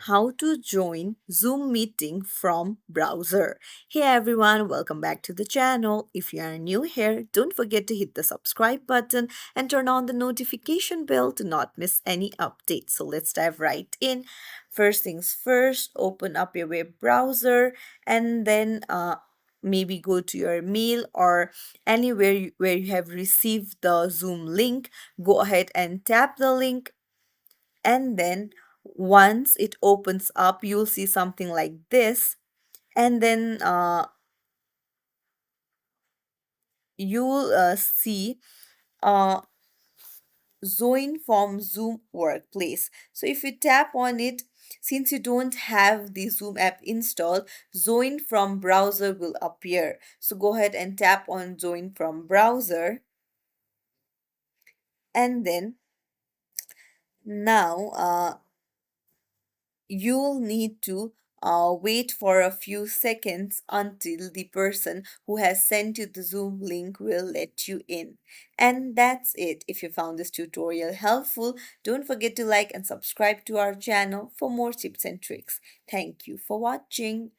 how to join Zoom meeting from browser. Hey everyone, welcome back to the channel. If you are new here, don't forget to hit the subscribe button and turn on the notification bell to not miss any updates. So let's dive right in. First things first, open up your web browser and then maybe go to your mail or anywhere where you have received the Zoom link. Go ahead and tap the link, and then once it opens up, you'll see something like this. And then you'll see uh, Join from Zoom Workplace. So if you tap on it, since you don't have the Zoom app installed, Join from browser will appear. So go ahead and tap on Join from browser, and then now you'll need to wait for a few seconds until the person who has sent you the Zoom link will let you in. And that's it. If you found this tutorial helpful, don't forget to like and subscribe to our channel for more tips and tricks. Thank you for watching.